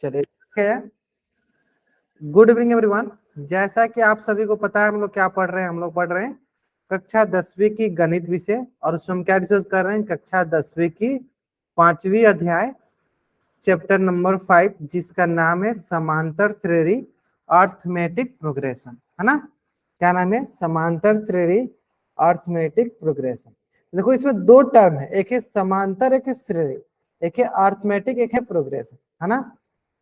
चलिए ठीक है। Good evening everyone. जैसा कि आप सभी को पता है हम लोग क्या पढ़ रहे हैं, हम लोग पढ़ रहे हैं कक्षा 10वीं की गणित विषय, और उसमें हम क्या डिस्कस कर रहे हैं, कक्षा 10वीं की 5वीं अध्याय चैप्टर नंबर 5, जिसका नाम है समांतर श्रेणी अर्थमेटिक प्रोग्रेशन, है ना। क्या नाम है? समांतर श्रेणी अर्थमेटिक प्रोग्रेशन। देखो इसमें दो टर्म है, एक है समांतर, एक है श्रेणी, एक है अर्थमेटिक, एक है प्रोग्रेशन, है ना।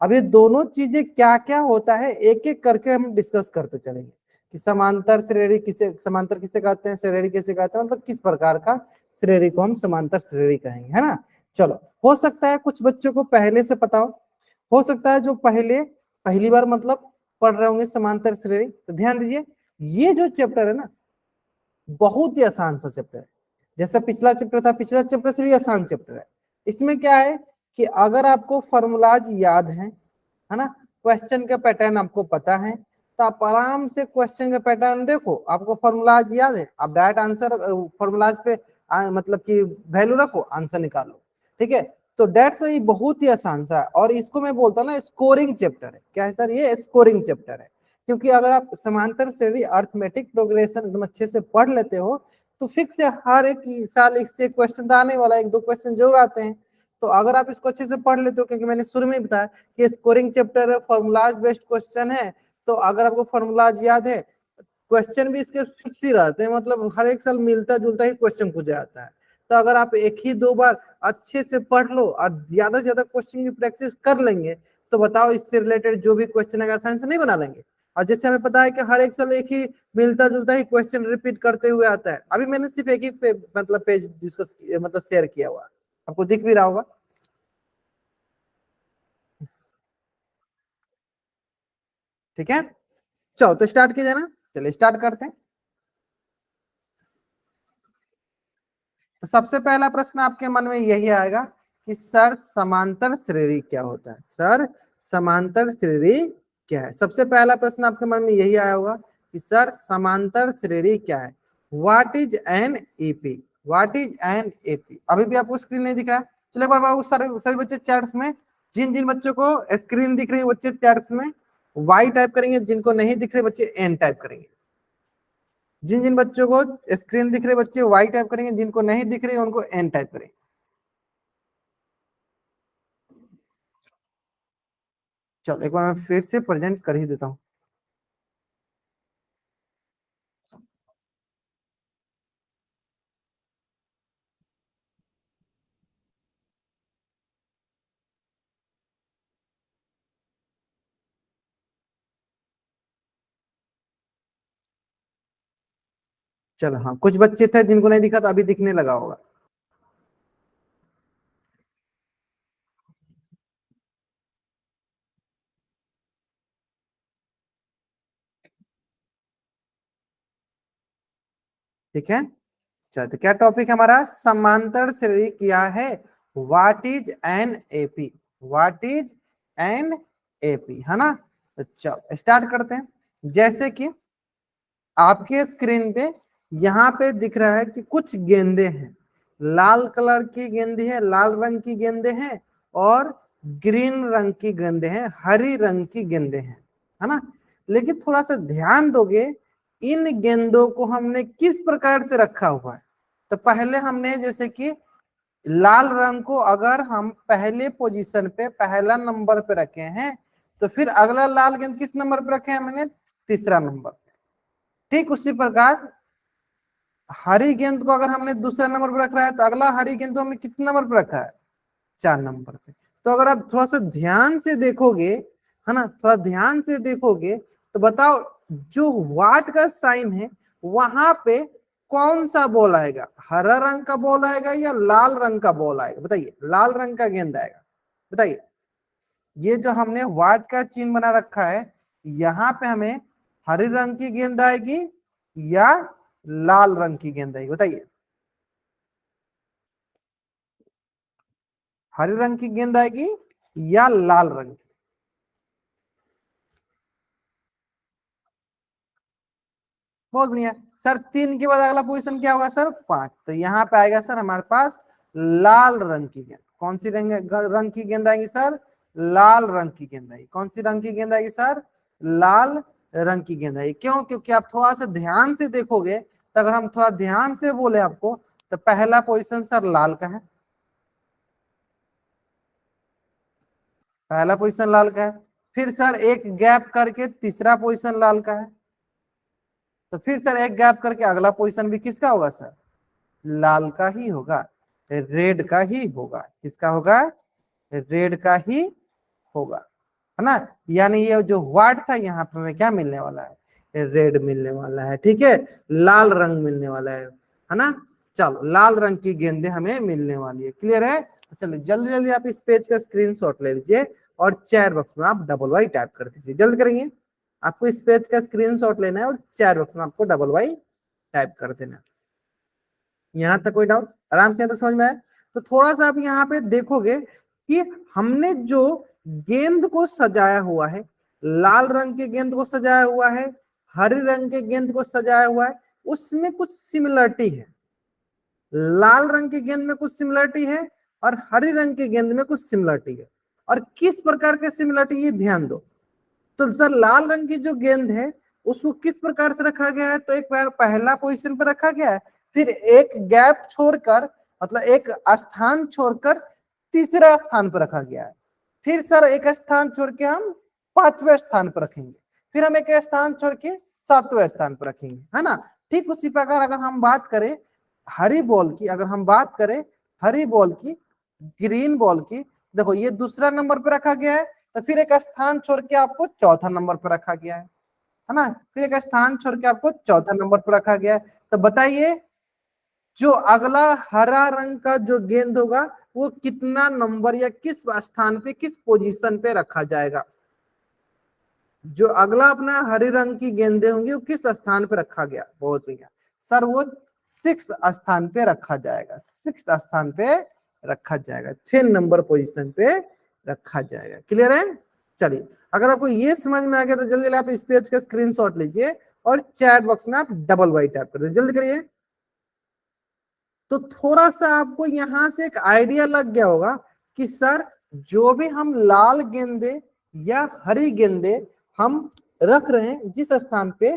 अब ये दोनों चीजें क्या क्या होता है एक एक करके हम डिस्कस करते चलेंगे कि समांतर श्रेणी किसे, समांतर किसे कहते हैं, श्रेणी किसे कहते हैं, मतलब किस प्रकार का श्रेणी को हम समांतर श्रेणी कहेंगे, है ना। चलो, हो सकता है कुछ बच्चों को पहले से पता हो सकता है जो पहली बार मतलब पढ़ रहे होंगे समांतर श्रेणी। तो ध्यान दीजिए, ये जो चैप्टर है ना, बहुत ही आसान सा चैप्टर है। जैसा पिछला चैप्टर था, पिछला चैप्टर से भी आसान चैप्टर है। इसमें क्या है कि अगर आपको फॉर्मूलाज याद है ना, क्वेश्चन का पैटर्न आपको पता है, तो आप आराम से क्वेश्चन का पैटर्न देखो, आपको फॉर्मूलाज याद है, आप डायरेक्ट आंसर फॉर्मूलाज पे मतलब कि वैल्यू रखो, आंसर निकालो, ठीक है। तो डेट्स वही बहुत ही आसान सा है, और इसको मैं बोलता हूँ ना स्कोरिंग चैप्टर है। क्या है सर? ये स्कोरिंग चैप्टर है, क्योंकि अगर आप समांतर श्रेणी अर्थमेटिक प्रोग्रेशन एकदम अच्छे से पढ़ लेते हो तो फिक्स है, हर एक साल इससे क्वेश्चन आने वाला, एक दो क्वेश्चन जरूर आते हैं। तो अगर आप इसको अच्छे से पढ़ लेते हो, क्योंकि मैंने शुरू में बताया कि स्कोरिंग चैप्टर है, फॉर्मूलाज बेस्ड क्वेश्चन है, तो अगर आपको फॉर्मूलाज याद है, क्वेश्चन भी इसके फिक्स ही रहते हैं, मतलब हर एक साल मिलता जुलता ही क्वेश्चन पूछा जाता है। तो अगर आप एक ही दो बार अच्छे से पढ़ लो और ज्यादा से ज्यादा क्वेश्चन की प्रैक्टिस कर लेंगे, तो बताओ इससे रिलेटेड जो भी क्वेश्चन है आसानी से नहीं बना लेंगे। और जैसे हमें पता है कि हर एक साल एक ही मिलता जुलता ही क्वेश्चन रिपीट करते हुए आता है। अभी मैंने सिर्फ एक ही मतलब पेज डिस्कस मतलब शेयर किया हुआ, आपको दिख भी रहा होगा, ठीक है। चलो तो स्टार्ट किया जाए ना, चलिए स्टार्ट करते हैं। तो सबसे पहला प्रश्न आपके मन में यही आएगा कि सर समांतर श्रेणी क्या होता है, सर समांतर श्रेणी क्या है। सबसे पहला प्रश्न आपके मन में यही आया होगा कि सर समांतर श्रेणी क्या है, what is an AP, what is an AP. अभी भी आपको स्क्रीन नहीं दिख रहा है? चलो एक बार बाबू सारे सभी बच्चे चैट्स में, जिन जिन बच्चों को स्क्रीन दिख रही है बच्चे चैट्स में वाई टाइप करेंगे, जिनको नहीं दिख रहे बच्चे एन टाइप करेंगे। जिन जिन बच्चों को स्क्रीन दिख रहे बच्चे वाई टाइप करेंगे, जिनको नहीं दिख रही उनको एन टाइप करेंगे। चलो एक बार मैं फिर से प्रेजेंट कर ही देता हूँ। चलो हाँ, कुछ बच्चे थे जिनको नहीं दिखा, तो अभी दिखने लगा होगा। ठीक है, चलो तो क्या टॉपिक हमारा, समांतर श्रेणी क्या है, what is an AP, what is an AP, है ना। तो चलो स्टार्ट करते हैं। जैसे कि आपके स्क्रीन पे यहाँ पे दिख रहा है कि कुछ गेंदे हैं, लाल कलर की गेंदे हैं, लाल रंग की गेंदे हैं, और ग्रीन रंग की गेंदे हैं, हरी रंग की गेंदे हैं, है ना। लेकिन थोड़ा सा ध्यान दोगे, इन गेंदों को हमने किस प्रकार से रखा हुआ है। तो पहले हमने जैसे कि लाल रंग को अगर हम पहले पोजीशन पे पहला नंबर पे रखे हैं, तो फिर अगला लाल गेंद किस नंबर पे रखे हैं हमने, तीसरा नंबर। ठीक उसी प्रकार हरी गेंद को अगर हमने दूसरा नंबर पर रखा है, तो अगला हरी गेंद को हमने किस नंबर पर रखा है, 4 नंबर पे। तो अगर आप थोड़ा सा ध्यान से देखोगे, है ना, थोड़ा ध्यान से देखोगे, तो बताओ जो वाट का साइन है वहां पे कौन सा बॉल आएगा, हरा रंग का बॉल आएगा या लाल रंग का बॉल आएगा, बताइए। लाल रंग का गेंद आएगा, बताइए। ये जो हमने वाट का चिन्ह बना रखा है, यहाँ पे हमें हरे रंग की गेंद आएगी या लाल रंग की गेंद आएगी, बताइए। हरे रंग की गेंद आएगी या लाल रंग की। बहुत बढ़िया सर, 3 के बाद अगला पोजीशन क्या होगा सर, 5। तो यहाँ पे आएगा सर हमारे पास लाल रंग की गेंद। कौन सी रंग की गेंद आएगी सर, लाल रंग की गेंद आएगी। कौन सी रंग की गेंद आएगी सर? लाल रंग की गेंद आएगी। क्यों? क्योंकि आप थोड़ा सा ध्यान से देखोगे, तो अगर हम थोड़ा ध्यान से बोले आपको, तो पहला पोजीशन सर लाल का है, पहला पोजीशन लाल का है। फिर सर एक गैप करके तीसरा पोजीशन लाल का है, तो फिर सर एक गैप करके अगला पोजीशन भी किसका होगा सर? लाल का ही होगा, रेड का ही होगा। किसका होगा? रेड का ही होगा, है ना। यानी ये जो व्हाइट था, यहाँ पे हमें क्या मिलने वाला है? रेड मिलने वाला है, ठीक है, लाल रंग मिलने वाला है ना। चलो, लाल रंग की गेंदें हमें मिलने वाली है। क्लियर है? चलो जल्दी जल्दी आप इस पेज का स्क्रीनशॉट ले लीजिए और चैट बॉक्स में आप डबल वाई टाइप कर दीजिए। जल्द करेंगे, आपको इस पेज का स्क्रीनशॉट लेना है और चैट बॉक्स में आपको डबल वाई टाइप कर देना है। यहाँ तक कोई डाउट? आराम से यहाँ तक समझ में आया? तो थोड़ा सा आप यहाँ पे देखोगे कि हमने जो गेंद को सजाया हुआ है, लाल रंग के गेंद को सजाया हुआ है, हरे रंग के गेंद को सजाया हुआ है, उसमें कुछ सिमिलरिटी है। लाल रंग के गेंद में कुछ सिमिलरिटी है और हरे रंग के गेंद में कुछ सिमिलरिटी है। और किस प्रकार के सिमिलरिटी, ये ध्यान दो। तो सर लाल रंग की जो गेंद है उसको किस प्रकार से रखा गया है? तो एक बार पहला पोजीशन पर रखा गया है, फिर एक गैप छोड़कर, मतलब एक स्थान छोड़कर तीसरा स्थान पर रखा गया है। फिर सर एक स्थान छोड़ के हम पांचवें स्थान पर रखेंगे, फिर हम एक स्थान छोड़ के सातवें स्थान पर रखेंगे, है ना। ठीक उसी प्रकार अगर हम बात करें हरी बॉल की, अगर हम बात करें हरी बॉल की, ग्रीन बॉल की, देखो ये दूसरा नंबर पर रखा गया है, तो फिर एक स्थान छोड़ के आपको चौथा नंबर पर रखा गया है ना। फिर एक स्थान छोड़ के आपको चौथा नंबर पर रखा गया है। तो बताइए, जो अगला हरा रंग का जो गेंद होगा वो कितना नंबर या किस स्थान पे, किस पोजीशन पे रखा जाएगा? जो अगला अपना हरे रंग की गेंदें होंगी वो किस स्थान पे रखा गया? बहुत बढ़िया सर, वो 6th स्थान पे रखा जाएगा, 6th स्थान पे रखा जाएगा, 6 नंबर पोजीशन पे रखा जाएगा। क्लियर है? चलिए, अगर आपको ये समझ में आ गया तो जल्दी आप इस पेज का स्क्रीनशॉट लीजिए और चैट बॉक्स में आप डबल वाई टाइप कर दीजिए। जल्दी करिए। तो थोड़ा सा आपको यहां से एक आइडिया लग गया होगा कि सर जो भी हम लाल गेंदे या हरी गेंदे हम रख रहे हैं जिस स्थान पे,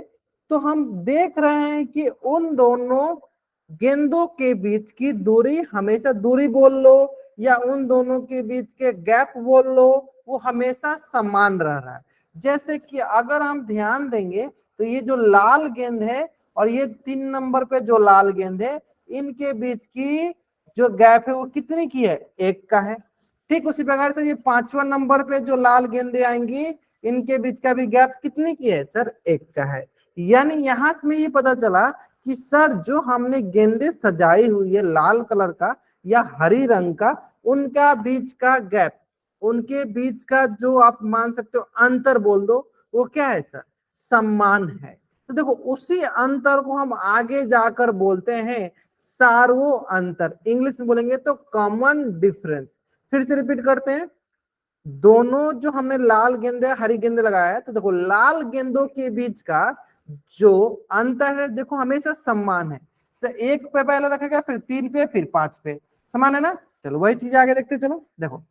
तो हम देख रहे हैं कि उन दोनों गेंदों के बीच की दूरी, हमेशा दूरी बोल लो या उन दोनों के बीच के गैप बोल लो, वो हमेशा समान रह रहा है। जैसे कि अगर हम ध्यान देंगे तो ये जो लाल गेंद है और ये 3 नंबर पे जो लाल गेंद है, इनके बीच की जो गैप है वो कितनी की है? 1 का है। ठीक उसी प्रकार से ये 5वां नंबर पे जो लाल गेंदे आएंगी, इनके बीच का भी गैप कितने की है सर? 1 का है। यानी यहां से ये पता चला कि सर जो हमने गेंदे सजाई हुई है लाल कलर का या हरी रंग का, उनका बीच का गैप, उनके बीच का जो आप मान सकते हो अंतर बोल दो, वो क्या है सर? समान है। तो देखो उसी अंतर को हम आगे जाकर बोलते हैं सार्वो अंतर, इंग्लिश में बोलेंगे तो कॉमन डिफरेंस। फिर से रिपीट करते हैं, दोनों जो हमने लाल गेंदे हरी गेंदे लगाया है, तो देखो लाल गेंदों के बीच का जो अंतर है देखो हमेशा समान है। 1 पे पहले रखा गया, फिर 3 पे, फिर 5 पे, समान है ना। चलो वही चीज आगे देखते चलो। देखो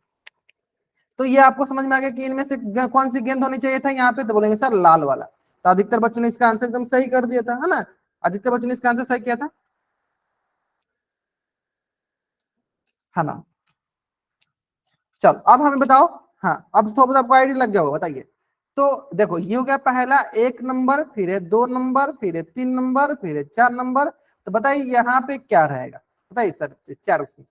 तो ये आपको समझ में आ गया कि इनमें से कौन सी गेंद होनी चाहिए था यहाँ पे? तो बोलेंगे सर लाल वाला। तो अधिकतर बच्चों ने इसका आंसर एकदम सही कर दिया था, है ना। अधिकतर बच्चों ने इसका आंसर सही किया था, है ना। चलो अब हमें बताओ, हाँ अब थोड़ा बहुत आपको आइडिया लग गया होगा, बताइए। तो देखो ये हो गया पहला 1 नंबर, फिर है 2 नंबर, फिर है 3 नंबर, फिर है 4 नंबर। तो बताइए यहाँ पे क्या रहेगा? बताइए सर, 4 उसमें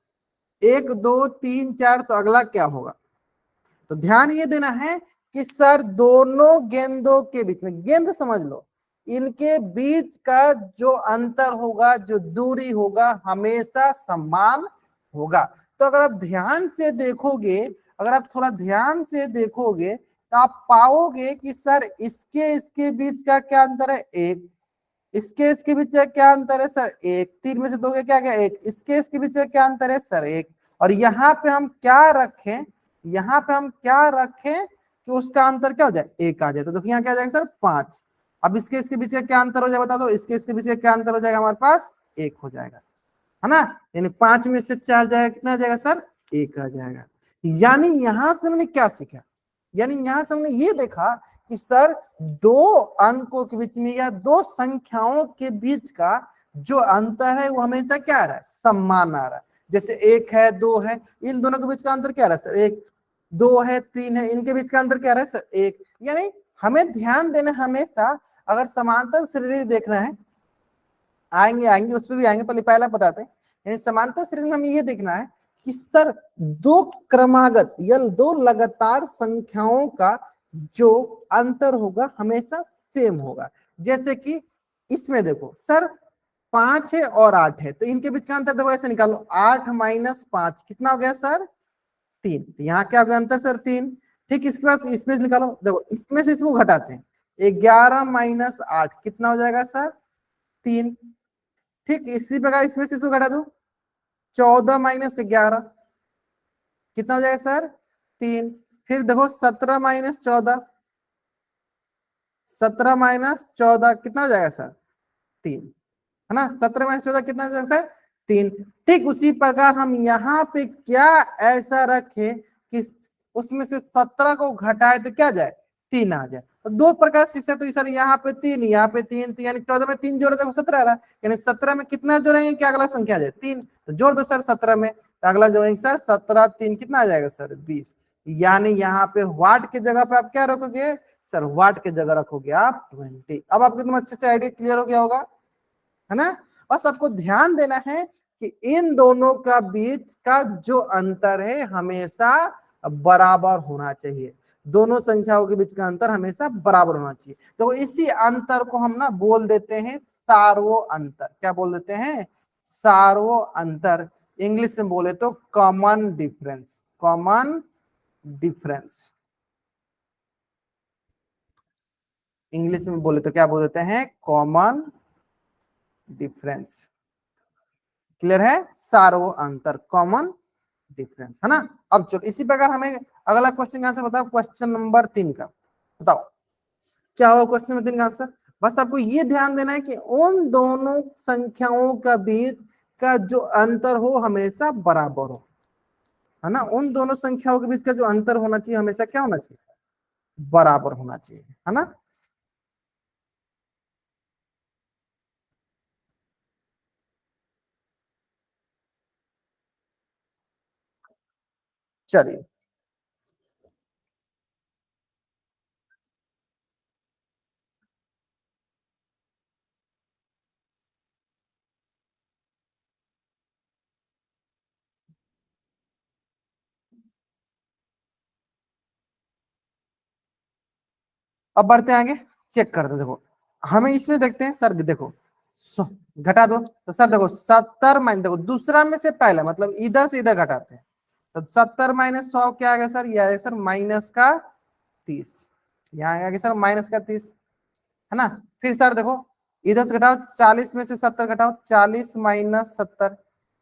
1 2 3 4, तो अगला क्या होगा? तो ध्यान ये देना है कि सर दोनों गेंदों के बीच में, गेंद समझ लो, इनके बीच का जो अंतर होगा, जो दूरी होगा, हमेशा समान होगा। तो अगर आप ध्यान से देखोगे, अगर आप थोड़ा ध्यान से देखोगे तो आप पाओगे कि सर इसके इसके बीच का क्या अंतर है? 1। इसके इसके बीच का क्या अंतर है सर? 1। 3 में से 2 क्या क्या? 1। इसके इसके बीच का क्या अंतर है सर? 1। और यहाँ पे हम क्या रखें, यहाँ पे हम क्या रखें कि उसका अंतर क्या हो जाए? 1 आ जाए। तो देखिए यहाँ क्या आ जाएगा सर? 5। अब इसके इसके बीच का क्या अंतर हो जाएगा बता दो? इसके इसके बीच का क्या अंतर हो जाएगा हमारे पास? 1 हो जाएगा, है ना। यानी 5 में से 4 जाएगा, कितना आ जाएगा सर? 1 आ जाएगा। यानी यहां से हमने क्या सीखा, यानी यहां से हमने ये देखा कि सर दो अंकों के बीच में या दो संख्याओं के बीच का जो अंतर है वो हमेशा क्या आ रहा है, समान आ रहा है। जैसे 1 है 2 है, इन दोनों के बीच का अंतर क्या आ रहा है सर, 1, 2 है 3 है, इनके बीच का अंतर क्या आ रहा है सर, 1। यानी हमें ध्यान देना हमेशा, अगर समांतर श्रेणी देखना है, आएंगे आएंगे उस पर भी आएंगे, पहले पहला बताते हैं। यानी समांतर श्रेणी में हमें ये देखना है कि सर दो क्रमागत या दो लगातार संख्याओं का जो अंतर होगा हमेशा सेम होगा। जैसे कि इसमें देखो सर 5 है और 8 है, तो इनके बीच का अंतर देखो ऐसे निकालो, 8 माइनस 5 कितना हो गया सर, 3। तो यहाँ क्या हो गया अंतर सर, 3। ठीक, इसके बाद इसमें से निकालो, देखो इसमें से इसको घटाते हैं, 11 माइनस 8 कितना हो जाएगा सर, 3। ठीक, इसी प्रकार इसमें से इसको घटा दो, 14 माइनस 11 कितना हो जाएगा सर, 3। फिर देखो 17 माइनस 14, 17 माइनस 14 कितना हो जाएगा सर, 3, है ना। 17 माइनस 14 कितना हो जाएगा सर, 3। ठीक उसी प्रकार हम यहाँ पे क्या ऐसा रखें कि उसमें से 17 को घटाए तो क्या जाए, 3 आ जाए। तो दो प्रकार से शिक्षा, तो सर यहाँ पे 3 यहाँ पे 3, तो यानी 14 में 3 जोड़े देखो 17 आ रहा है, यानी 17 में कितना जोड़ेंगे कि अगला संख्या आ जाए 3, तो जोड़ दो सर 17 में, तो अगला जोड़ेंगे सर 17 3 कितना आ जाएगा सर, 20। यानी यहाँ पे वाट की जगह पे आप क्या रखोगे सर, वाट की जगह रखोगे आप 20। अब आपको एकदम अच्छे से आइडिया क्लियर हो गया होगा, है ना। बस आपको ध्यान देना है कि इन दोनों का बीच का जो अंतर है हमेशा बराबर होना चाहिए, दोनों संख्याओं के बीच का अंतर हमेशा बराबर होना चाहिए। तो इसी अंतर को हम ना बोल देते हैं सार्वो अंतर। क्या बोल देते हैं, सार्वो अंतर। इंग्लिश में बोले तो common difference, common difference. English में बोले तो क्या बोल देते हैं, कॉमन डिफरेंस। क्लियर है, सार्वो अंतर, कॉमन डिफरेंस, है ना। अब चलो इसी प्रकार हमें अगला क्वेश्चन का आंसर बताओ, क्वेश्चन नंबर 3 का बताओ क्या होगा क्वेश्चन नंबर 3 का आंसर। बस आपको ये ध्यान देना है कि उन दोनों संख्याओं का बीच का जो अंतर हो हमेशा बराबर हो, है ना। उन दोनों संख्याओं के बीच का जो अंतर होना चाहिए हमेशा क्या होना चाहिए, बराबर होना चाहिए, है ना। चलिए अब बढ़ते हैं आगे, चेक करते हैं। देखो हमें इसमें देखते हैं सर, देखो घटा दो, तो सर देखो 70 माइनस, देखो दूसरा में से पहला मतलब इधर से इधर घटाते हैं, तो 70 माइनस 100 क्या आ गया सर, ये आ गया सर माइनस का 30, यहाँ आ गया सर माइनस का 30, है ना। फिर सर देखो इधर से घटाओ, 40 में से 70 घटाओ, 40 माइनस 70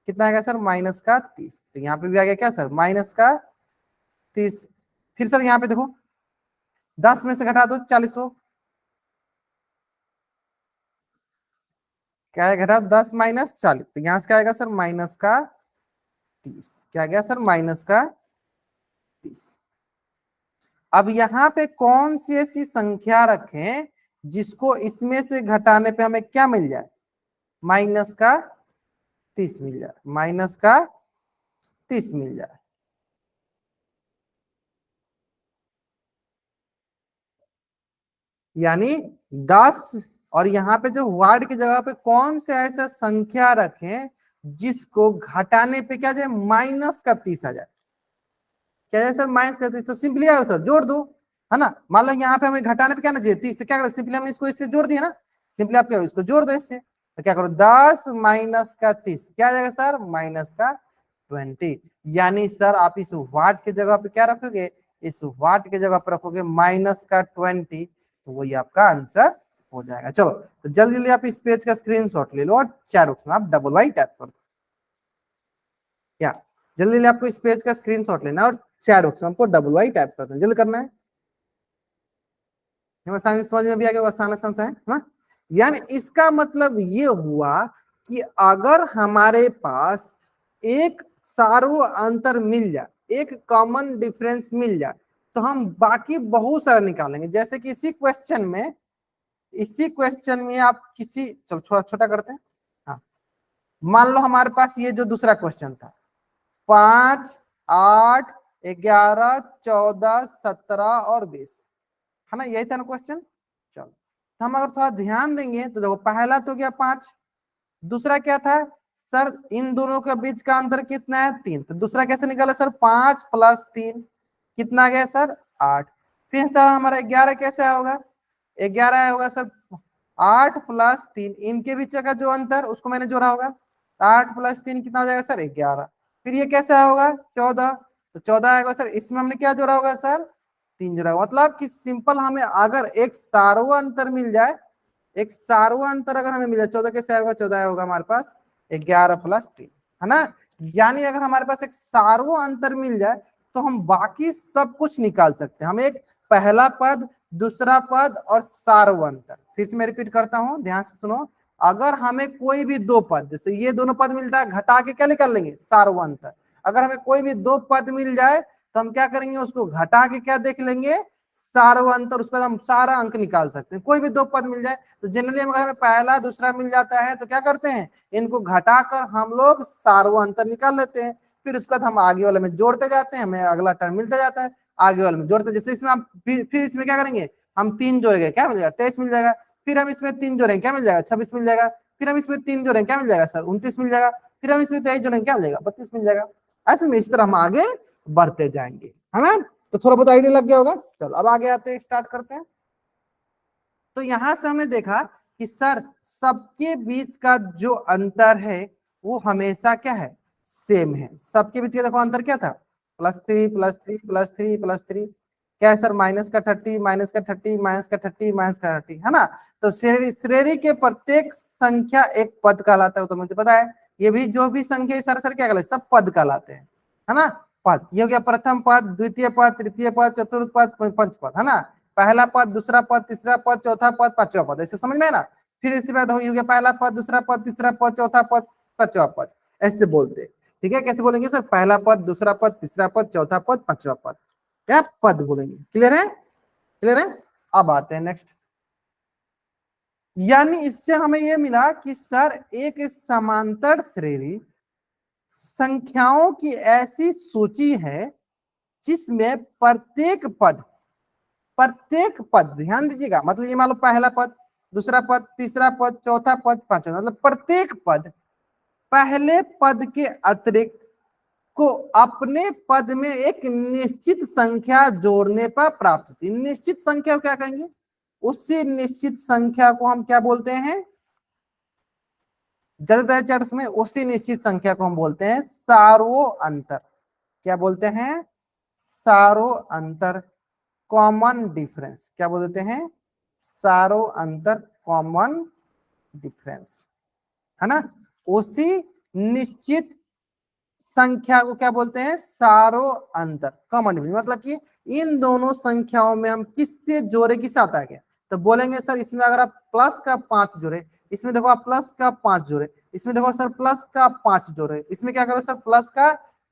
कितना आ गया सर, माइनस का 30, तो यहाँ पे भी आ गया क्या सर, माइनस का 30। फिर सर यहाँ पे देखो 10 में से घटा दो 40 को, क्या है घटा 10 माइनस 40, तो यहाँ से क्या आएगा सर माइनस का 30, क्या गया सर माइनस का 30। अब यहाँ पे कौन सी ऐसी संख्या रखें जिसको इसमें से घटाने पे हमें क्या मिल जाए, माइनस का 30 मिल जाए, माइनस का 30 मिल जाए। यानी 10, और यहाँ पे जो वार्ड की जगह पे कौन से ऐसा संख्या रखें जिसको घटाने पे क्या जाए, माइनस का 30 आ जाए। क्या जाए सर, माइनस का 30, तो सिंपली यार सर जोड़ दो, है ना। मान लो यहाँ पे हमें घटाने पे क्या ना चाहिए 30, तो क्या करें, सिंपली हमने इसको इससे जोड़ दिया ना, सिंपली आप क्या इसको जोड़ दो इससे, तो क्या करो 10 माइनस का 30 क्या आ जाएगा सर, माइनस का 20। यानी सर आप इस वाट की जगह पे क्या रखोगे, इस वाट की जगह पे रखोगे माइनस का 20, तो वही आपका आंसर हो जाएगा। चलो तो जल्दी जल्दी आप इस पेज का स्क्रीनशॉट ले लो और चैट बॉक्स में आप डबल वाई टैप कर दो। क्या जल्दी जल्दी आपको इस पेज का स्क्रीनशॉट लेना है और चैट बॉक्स में आपको डबल वाई टैप कर देना, जल्दी करना है। आसानी समझ में भी आ गया, आसान आसान सा है ना। यानी इसका मतलब ये हुआ कि अगर हमारे पास एक सार्वो अंतर मिल जाए, एक कॉमन डिफरेंस मिल जाए तो हम बाकी बहुत सारा निकालेंगे। जैसे कि इसी क्वेश्चन में आप किसी, चलो छोटा छोटा करते हैं। हाँ, मान लो हमारे पास ये जो दूसरा क्वेश्चन था 5, 8, 11, 14, 17 और 20, है ना, यही था ना क्वेश्चन। चलो तो हम अगर थोड़ा ध्यान देंगे तो देखो पहला तो गया 5, दूसरा क्या था सर, इन दोनों के बीच का अंतर कितना है 3, तो दूसरा कैसे निकाला सर 5 + 3 कितना गया सर 8। फिर सर हमारा 11 कैसे होगा, 11 होगा सर 8 + 3, इनके बीच का जो अंतर उसको मैंने जोड़ा होगा, 8 + 3 कितना हो जाएगा सर 11। फिर ये कैसे होगा 14, तो 14 आएगा सर, इसमें हमने क्या जोड़ा होगा सर 3 जोड़ा होगा। मतलब कि सिंपल हमें अगर एक सार्व अंतर मिल जाए, एक सार्व अंतर अगर हमें मिल जाए, 14 कैसे आएगा 14 होगा हमारे पास 11 + 3, है ना। यानी अगर हमारे पास एक सार्व अंतर मिल जाए तो हम बाकी सब कुछ निकाल सकते हैं। हम एक पहला पद, दूसरा पद और सार्व अंतर, फिर से मैं रिपीट करता हूं, ध्यान से सुनो। अगर हमें कोई भी दो पद, जैसे ये दोनों पद मिलता है, घटा के क्या निकाल लेंगे सार्व अंतर। अगर हमें कोई भी दो पद मिल जाए तो हम क्या करेंगे, उसको घटा के क्या देख लेंगे सार्व अंतर, उसके बाद हम सारा अंक निकाल सकते हैं। कोई भी दो पद मिल जाए तो जनरली अगर हमें पहला दूसरा मिल जाता है तो क्या करते हैं, इनको घटाकर हम लोग सार्व अंतर निकाल लेते हैं। फिर उसके बाद हम आगे वाले में जोड़ते जाते हैं, हमें अगला टर्म मिलता जाता है, आगे वाले में जोड़ते, जैसे इसमें हम फिर इसमें क्या करेंगे, हम 3 जोड़ेंगे क्या मिल जाएगा 23 मिल जाएगा। फिर हम इसमें 3 जोड़ेंगे क्या मिल जाएगा 26 मिल जाएगा। फिर हम इसमें 3 जोड़ेंगे क्या मिल जाएगा सर 29 मिल जाएगा। फिर हम इसमें 23 जोड़ेंगे क्या मिल जाएगा 32 मिल जाएगा। ऐसे में इस तरह हम आगे बढ़ते जाएंगे, है ना। तो थोड़ा बहुत आइडिया लग गया होगा। चलो अब आगे आते हैं, स्टार्ट करते हैं। तो यहां से हमने देखा कि सर सबके बीच का जो अंतर है वो हमेशा क्या है, सेम है। सबके बीच का देखो अंतर क्या था, +3 +3 +3 +3, क्या है सर -30 -30 -30 -30, है ना। तो श्रेणी के प्रत्येक संख्या एक पद कहलाता है, तो मुझे पता है। ये भी जो भी संख्या सर सर क्या कहलाते हैं, सब पद कहलाते हैं, है ना। पद ये हो गया प्रथम पद, द्वितीय पद, तृतीय पद, चतुर्थ पद, पंच पद, है ना। पहला पद, दूसरा पद, तीसरा पद, चौथा पद, पांचवा पद, ऐसे समझ में है ना। फिर इसी बात हो गया पहला पद, दूसरा पद, तीसरा पद, चौथा पद, पांचवा पद, ऐसे बोलते हैं। ठीक है, कैसे बोलेंगे सर, पहला पद, दूसरा पद, तीसरा पद, चौथा पद, पांचवा पद, क्या पद बोलेंगे। क्लियर है, क्लियर है। अब आते हैं नेक्स्ट। यानी इससे हमें यह मिला कि सर एक समांतर श्रेणी संख्याओं की ऐसी सूची है जिसमें प्रत्येक पद ध्यान दीजिएगा, मतलब ये मान लो पहला पद, दूसरा पद, तीसरा पद, चौथा पद, पांचवा, मतलब प्रत्येक पद पहले पद के अतिरिक्त को अपने पद में एक निश्चित संख्या जोड़ने पर प्राप्त होती है। निश्चित संख्या को क्या कहेंगे, उसी निश्चित संख्या को हम क्या बोलते हैं, जल्द चर्च में उसी निश्चित संख्या को हम बोलते हैं सार्व अंतर। क्या बोलते हैं, सार्व अंतर, कॉमन डिफरेंस। क्या बोलते हैं, सार्व अंतर, कॉमन डिफरेंस, है ना। उसी निश्चित संख्या को क्या बोलते हैं, सार्व अंतर, कॉमन डिफरेंस। मतलब कि इन दोनों संख्याओं में हम किससे जोड़े, किस आता है, तो बोलेंगे सर इसमें अगर आप प्लस का 5 जोड़े, इसमें देखो आप प्लस का 5 जोड़े, इसमें देखो सर प्लस का 5 जोड़े, इसमें क्या करो सर प्लस का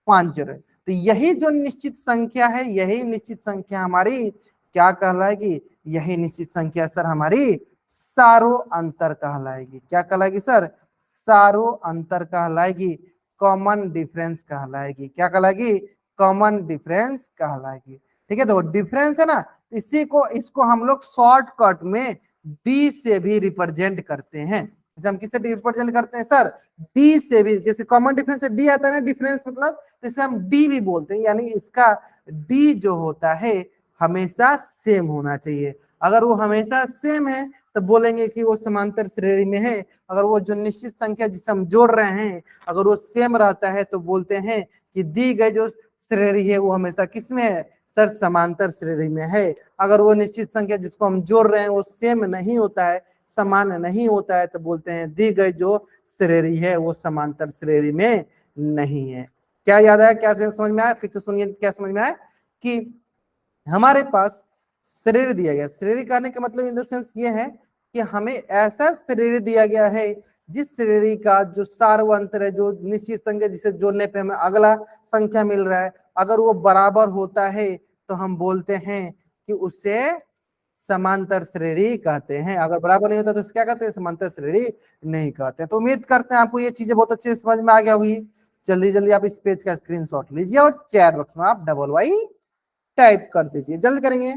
5 जोड़े, तो यही जो निश्चित संख्या है, यही निश्चित संख्या हमारी क्या कहलाएगी, यही निश्चित संख्या सर हमारी सार्व अंतर कहलाएगी। क्या कहलाएगी सर, सार्व अंतर कहलाएगी, कॉमन डिफरेंस कहलाएगी। क्या कहलाएगी, कॉमन डिफरेंस कहलाएगी। ठीक है, तो डिफरेंस है ना, इसी को इसको हम लोग शॉर्टकट में डी से भी रिप्रेजेंट करते हैं। जैसे हम किससे रिप्रेजेंट करते हैं सर, डी से भी। जैसे कॉमन डिफरेंस से डी आता है ना, डिफरेंस मतलब, तो इसका हम डी भी बोलते हैं। यानी इसका डी जो होता है हमेशा सेम होना चाहिए। अगर वो हमेशा सेम है तो बोलेंगे कि वो समांतर श्रेणी में है। अगर वो जो निश्चित संख्या जिसे हम जोड़ रहे हैं अगर वो सेम रहता है तो बोलते हैं कि दी गई जो श्रेणी है वो हमेशा किस में है सर, समांतर श्रेणी में है। अगर वो निश्चित संख्या जिसको हम जोड़ रहे हैं वो सेम नहीं होता है, समान नहीं होता है, तो बोलते हैं दी गई जो श्रेणी है वो समांतर श्रेणी में नहीं है। क्या याद आया, क्या समझ में आया, फिर से सुनिए क्या समझ में आया कि हमारे पास श्रेणी दिया गया। श्रेणी कहने का मतलब इन द सेंस ये है कि हमें ऐसा श्रेणी दिया गया है जिस श्रेणी का जो सार्व अंतर है, जो निश्चित संख्या जिसे जोड़ने पे हमें अगला संख्या मिल रहा है, अगर वो बराबर होता है तो हम बोलते हैं कि उसे समांतर श्रेणी कहते हैं। अगर बराबर नहीं होता तो क्या कहते हैं, समांतर श्रेणी नहीं कहते हैं। तो उम्मीद करते हैं आपको ये चीजें बहुत अच्छे से समझ में आ गया होगी। जल्दी जल्दी आप इस पेज का स्क्रीनशॉट लीजिए और चैट बॉक्स में आप डबल वाई टाइप कर दीजिए। जल्दी करेंगे,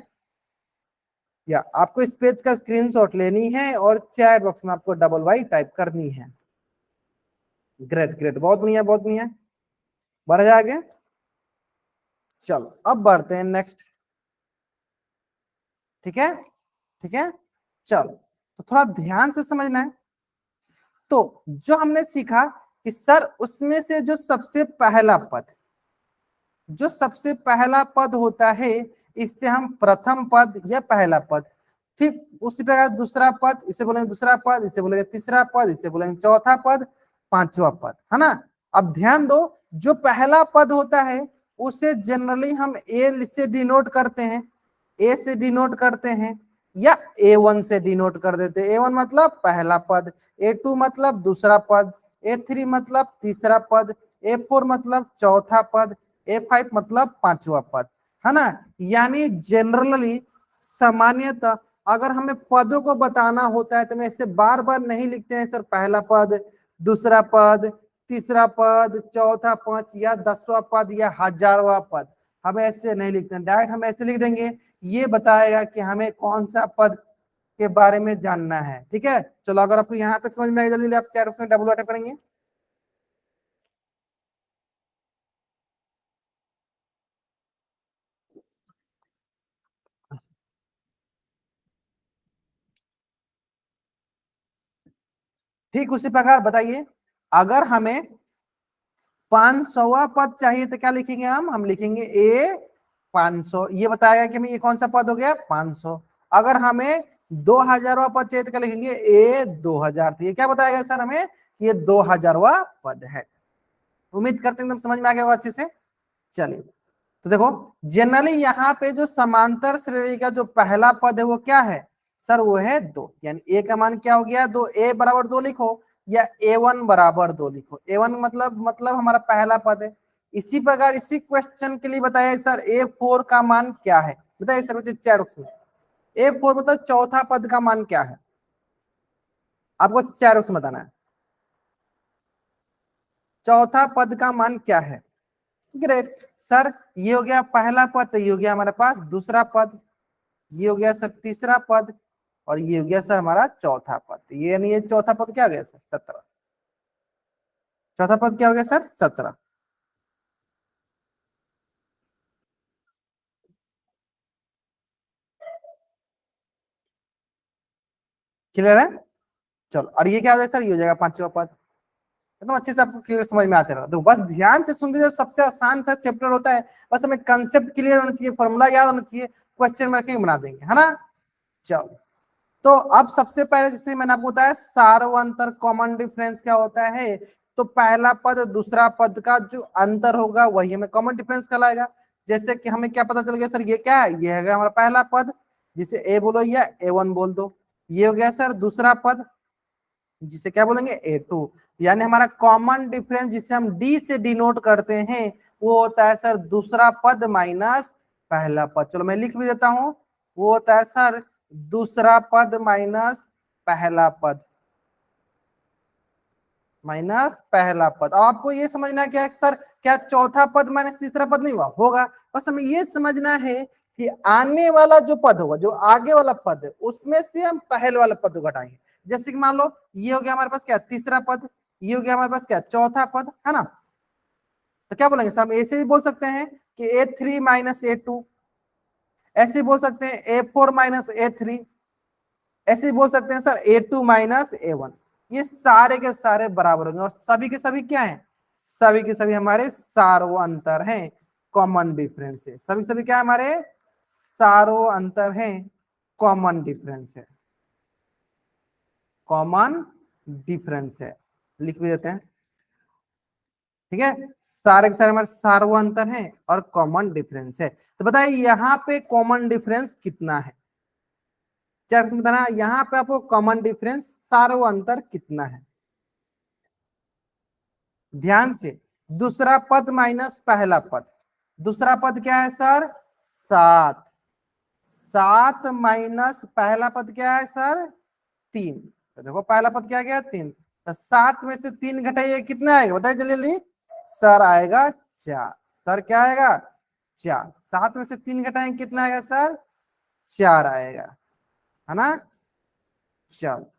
या आपको इस पेज का स्क्रीनशॉट लेनी है और चैट बॉक्स में आपको डबल वाई टाइप करनी है। ग्रेट ग्रेट, बहुत बढ़िया बहुत बढ़िया। बढ़ जाएंगे, चलो अब बढ़ते हैं नेक्स्ट। ठीक है ठीक है, चलो तो थोड़ा ध्यान से समझना है। तो जो हमने सीखा कि सर उसमें से जो सबसे पहला पद, जो सबसे पहला पद होता है, इससे हम प्रथम पद या पहला पद, ठीक उसी प्रकार दूसरा पद इसे बोलेंगे दूसरा पद, इसे बोलेंगे तीसरा पद, इसे बोलेंगे चौथा पद, पांचवा पद, है ना। अब ध्यान दो, जो पहला पद होता है उसे जनरली हम ए से डिनोट करते हैं, ए से डिनोट करते हैं, या A1 से डिनोट कर देते हैं। A1 मतलब पहला पद, A2 मतलब दूसरा पद, A3 मतलब तीसरा पद, A4 मतलब चौथा पद, A5 मतलब पांचवा पद, है ना। यानी जनरली सामान्यतः अगर हमें पदों को बताना होता है तो मैं इसे बार बार नहीं लिखते हैं सर, पहला पद, दूसरा पद, तीसरा पद, चौथा, पांच या 10वां पद या 1000वां पद, हम ऐसे नहीं लिखते हैं। डायरेक्ट हम ऐसे लिख देंगे, ये बताएगा कि हमें कौन सा पद के बारे में जानना है। ठीक है, चलो अगर आपको यहां तक समझ में आएगा जल्दी आप चैट बॉक्स में डबल अटैक करेंगे। ठीक उसी प्रकार बताइए, अगर हमें 500वां पद चाहिए तो क्या लिखेंगे, हम लिखेंगे ए 500, ये बताएगा कि हमें ये कौन सा पद हो गया 500। अगर हमें 2000वां पद चाहिए तो क्या लिखेंगे ए 2000, तो ये क्या बताएगा सर हमें कि ये 2000वां पद है। उम्मीद करते हैं एकदम समझ में आ गया होगा अच्छे से। चलिए तो देखो, जनरली यहाँ पे जो समांतर श्रेणी का जो पहला पद है वो क्या है सर, वो है 2, यानी ए का मान क्या हो गया 2, ए बराबर 2 लिखो या A1 बराबर 2 लिखो। A1 मतलब हमारा पहला पद है। इसी प्रकार इसी क्वेश्चन के लिए बताया सर A4 का मान क्या है, बताइए सर मुझे चैट बॉक्स में। A4 मतलब चौथा पद का मान क्या है, आपको चैट बॉक्स में बताना है। चौथा पद का मान क्या है। ग्रेट सर, ये हो गया पहला पद, तो ये हो गया हमारे पास दूसरा पद, ये हो गया सर तीसरा पद, और ये हो गया सर हमारा चौथा पद। ये नहीं, ये चौथा पद क्या हो गया सर 17, चौथा पद क्या हो गया सर 17। क्लियर है, चलो और ये क्या हो जाएगा सर, ये हो जाएगा पांचवा पद। एकदम अच्छे से आपको क्लियर समझ में आते रहो, तो बस ध्यान से सुनते, जो सबसे आसान सा चैप्टर होता है, बस हमें कंसेप्ट क्लियर होना चाहिए, फॉर्मूला याद होना चाहिए, क्वेश्चन में रखेंगे बना देंगे, है ना। चलो तो अब सबसे पहले जैसे मैंने आपको बताया सार्व अंतर कॉमन डिफरेंस क्या होता है, तो पहला पद दूसरा पद का जो अंतर होगा वही हमें कॉमन डिफरेंस कहलाएगा। जैसे कि हमें क्या पता चल गया सर, ये क्या है, ये है हमारा पहला पद, जिसे ए बोलो या A1 बोल दो। ये हो गया सर दूसरा पद, जिसे क्या बोलेंगे A2। यानी हमारा कॉमन डिफरेंस जिसे हम डी से डिनोट करते हैं वो होता है सर दूसरा पद माइनस पहला पद। चलो मैं लिख भी देता हूं, वो होता है सर दूसरा पद माइनस पहला पद, माइनस पहला पद। अब आपको ये समझना है क्या सर, क्या चौथा पद माइनस तीसरा पद नहीं हुआ होगा, बस हमें ये समझना है कि आने वाला जो पद होगा, जो आगे वाला पद है, उसमें से हम पहले वाला पद को घटाएंगे। जैसे कि मान लो ये हो गया हमारे पास क्या तीसरा पद, ये हो गया हमारे पास क्या चौथा पद, है ना। तो क्या बोलेंगे सर, हम ऐसे भी बोल सकते हैं कि A3 माइनस A2, ऐसे बोल सकते हैं A4 माइनस A3, ऐसे बोल सकते हैं सर A2 माइनस A1। ये सारे के सारे बराबर होंगे और सभी के सभी क्या हैं, सभी के सभी हमारे सारो अंतर हैं, कॉमन डिफरेंस है। सभी सभी क्या हमारे सारो अंतर हैं, कॉमन डिफरेंस है, कॉमन डिफरेंस है, लिख भी देते हैं। ठीक है, सारे के सारे हमारे सार्व अंतर हैं और कॉमन डिफरेंस है। तो बताइए यहाँ पे कॉमन डिफरेंस कितना है, क्या बताना, यहाँ पे आपको कॉमन डिफरेंस सार्व अंतर कितना है। ध्यान से, दूसरा पद माइनस पहला पद, दूसरा पद क्या है सर 7, 7 माइनस पहला पद क्या है सर 3। तो देखो पहला पद क्या गया 3, तो 7 में से 3 घटाइए कितना आएगा बताइए जल्दी जल्दी, सर आएगा 4। सर क्या आएगा 4, 7 में से 3 घटाएंगे कितना आएगा सर 4 आएगा, है ना। चलो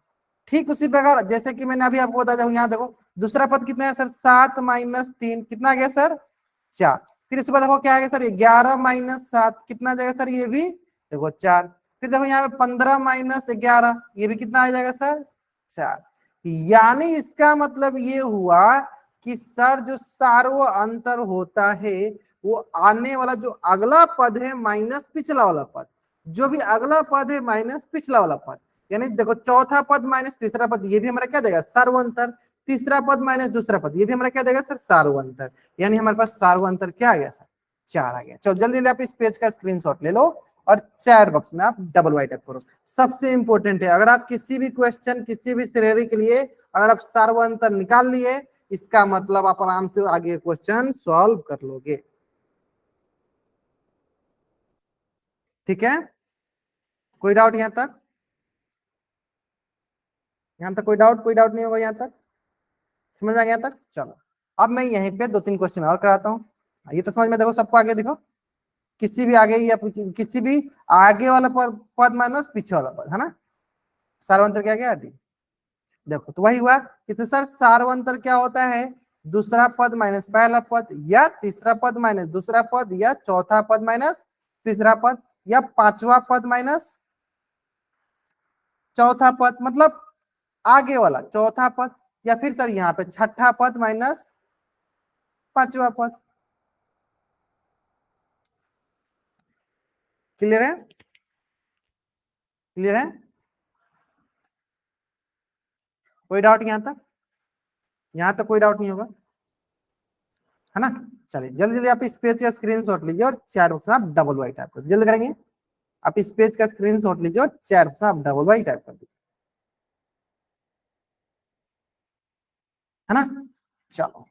ठीक उसी प्रकार जैसे कि मैंने अभी आपको बताया, देखो यहाँ देखो दूसरा पद कितना है सर 7 माइनस 3 कितना आ गया सर 4। फिर इसके बाद देखो क्या आ गया सर 11 माइनस 7 कितना आ जाएगा सर ये भी देखो 4। फिर देखो यहाँ पे 15 माइनस 11 ये भी कितना आ जाएगा सर 4। यानी इसका मतलब ये हुआ कि सर जो सार्व अंतर होता है वो आने वाला जो अगला पद है माइनस पिछला वाला पद, जो भी अगला पद है माइनस पिछला वाला पद, यानी देखो चौथा पद माइनस तीसरा पद ये भी हमारा क्या देगा सार्वंतर, तीसरा पद माइनस दूसरा पद ये भी हमारा क्या देगा सर सार्वंतर, यानी हमारे पास सार्वंतर क्या आ गया सर 4 आ गया। चलो जल्दी जल्दी आप इस पेज का स्क्रीनशॉट ले लो और चैट बॉक्स में आप डबल वाई टाइप करो। सबसे इंपॉर्टेंट है अगर आप किसी भी क्वेश्चन किसी भी श्रेणी के लिए अगर आप सार्वंतर निकाल लिए इसका मतलब आप आराम से आगे क्वेश्चन सॉल्व कर लोगे। ठीक है, कोई डाउट यहां तक, यहां तक कोई डाउट नहीं होगा यहां तक, समझ आ गया तक। चलो अब मैं यहीं पे 2-3 क्वेश्चन और कराता हूँ, ये तो समझ में देखो सबको आगे देखो, किसी भी आगे या किसी भी आगे वाला पद माइनस पीछे वाला पद, है ना। सार्वंतर क्या गया डी। देखो तो वही हुआ कि तो सर सार्वंतर क्या होता है दूसरा पद माइनस पहला पद या तीसरा पद माइनस दूसरा पद या चौथा पद माइनस तीसरा पद या पांचवा पद माइनस चौथा पद, मतलब आगे वाला चौथा पद, या फिर सर यहाँ पे छठा पद माइनस पांचवा पद। क्लियर है, क्लियर है, कोई डाउट यहाँ तक, यहाँ तक कोई डाउट नहीं होगा, है ना। चलिए जल्दी जल्दी आप इस पेज का स्क्रीनशॉट लीजिए और चैट बॉक्स में आप डबल वाई टाइप कर जल्दी करेंगे। आप इस पेज का स्क्रीनशॉट लीजिए और चैट बॉक्स में आप डबल वाई टाइप कर दीजिए, है ना। चलो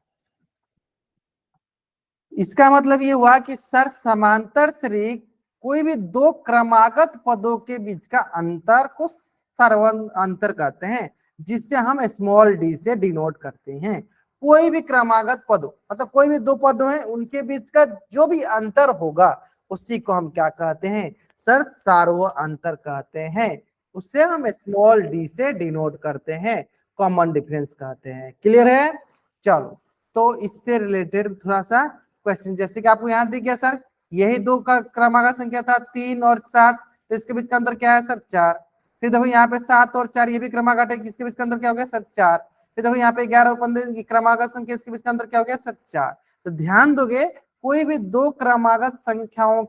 इसका मतलब ये हुआ कि सर समांतर श्रेणी कोई भी दो क्रमागत पदों के बीच का अंतर को सर्वन अंतर कहते हैं, जिससे हम स्मॉल डी से डिनोट करते हैं। कोई भी क्रमागत पदों मतलब कोई भी दो पदों हैं उनके बीच का जो भी अंतर होगा उसी को हम क्या कहते हैं सर सार्व अंतर कहते हैं, उससे हम स्मॉल डी से डिनोट करते हैं, कॉमन डिफरेंस कहते हैं। क्लियर है। चलो तो इससे रिलेटेड थोड़ा सा क्वेश्चन जैसे कि आपको यहाँ दिख गया सर यही दो का क्रमागत संख्या था 3 और 7, तो इसके बीच का अंतर क्या है सर 4। फिर देखो यहाँ पे 7 और 4 ये भी क्रमागत है, इसके बीच का अंतर क्या हो गया सर 4। फिर देखो यहाँ पे 11 और 15 क्रमागत संख्या इसके बीच का अंतर क्या हो गया सर 4। तो ध्यान दोगे कोई भी दो क्रमागत संख्याओं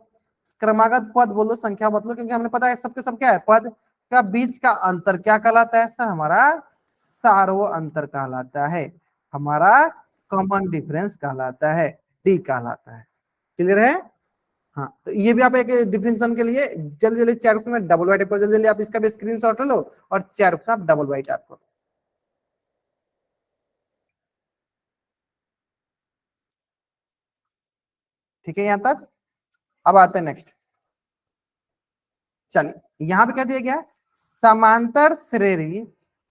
क्रमागत पद बोलो संख्या मतलब क्योंकि हमने पता है सबके सब क्या है पद का बीच का अंतर क्या कहलाता है सर हमारा सार्व अंतर कहलाता है, हमारा कॉमन डिफरेंस कहलाता है, डी कहलाता है। क्लियर है। हाँ तो ये भी आप एक डिफिनेशन के लिए जल्दी जल्दी चैट में डबल वाइट पर जल्दी जल्दी आप इसका भी स्क्रीनशॉट लो और चैट आप डबल वाइट आपको। ठीक है यहाँ तक। अब आते हैं नेक्स्ट, चलिए यहां पे क्या दिया गया समांतर श्रेणी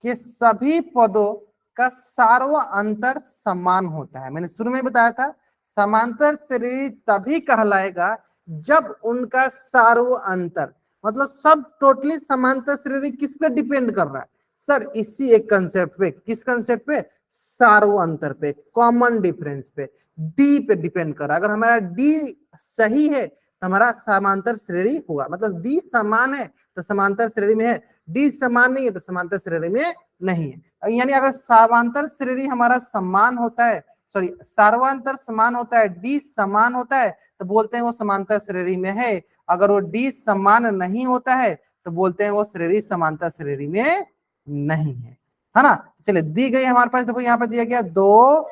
के सभी पदों का सार्व अंतर समान होता है। मैंने शुरू में बताया था समांतर श्रेणी तभी कहलाएगा जब उनका सार्व अंतर मतलब सब टोटली समांतर श्रेणी किस पे डिपेंड कर रहा है सर इसी एक कंसेप्ट पे, किस कंसेप्ट पे सार्व अंतर पे, कॉमन डिफरेंस पे, डी पे डिपेंड कर रहा है। अगर हमारा डी सही है हमारा समांतर श्रेणी होगा, मतलब डी समान है तो समांतर श्रेणी में है, डी समान नहीं है तो समांतर श्रेणी में नहीं है। यानी अगर समांतर श्रेणी हमारा समान होता है सॉरी सार्वांतर समान होता है डी समान होता है तो बोलते हैं वो समांतर श्रेणी में है, अगर वो डी समान नहीं होता है तो बोलते हैं वो श्रेणी समांतर श्रेणी में नहीं है ना। चलिए दी गई हमारे पास देखो यहाँ पे दिया गया 2